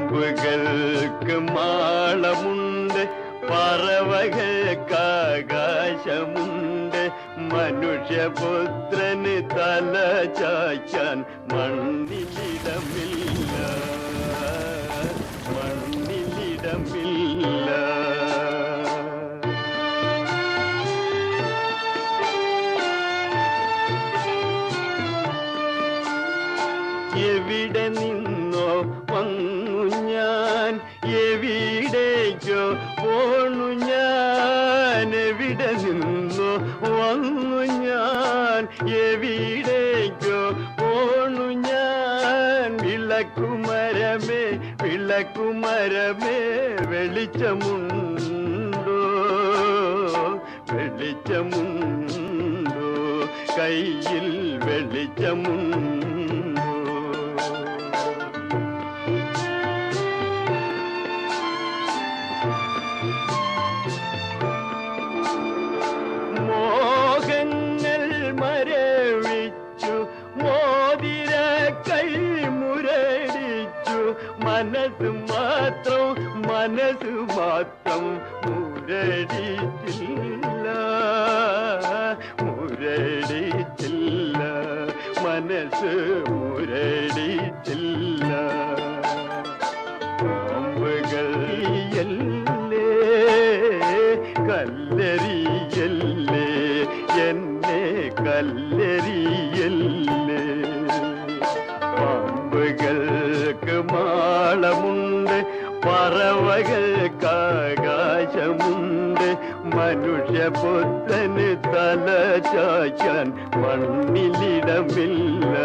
പാമ്പുകൾക്ക് മാളമുണ്ട്, പറവകൾക്കാകാശമുണ്ട്, മനുഷ്യപുത്രന് തല ചായ്ക്കാൻ മണ്ണിലിടമില്ല, മണ്ണിലിടമില്ല. എവിടെ നിന്നോ വന്നു ഞാൻ, എവിടേക്കോ പോണു ഞാൻ, എവിടെ നിന്നോ വന്നു ഞാൻ, എവിടേക്കോ പോണു ഞാൻ. വിളക്കുമരമേ വിളക്കുമരമേ വെളിച്ചമുണ്ടോ, വെളിച്ചമുണ്ടോ, കയ്യിൽ വെളിച്ചമുണ്ടോ? മോഹങ്ങൾ മരവിച്ചു, മോതിര കൈ മുരടിച്ചു, മനസ്സ് മാത്രം മുരടിച്ചില്ല, മുരടിച്ചില്ല, മനസ്സ് മുരടിച്ചില്ല. പാമ്പുകൾ എല്ലേ കല്ലെറിയല്ലേ, എന്നെ കല്ലെറിയല്ലേ. പാമ്പുകൾക്ക് മാളമുണ്ട്, പറവകൾക്കാകാശമുണ്ട്, മനുഷ്യപുത്രന് തല ചായ്ക്കാൻ മണ്ണിലിടമില്ല.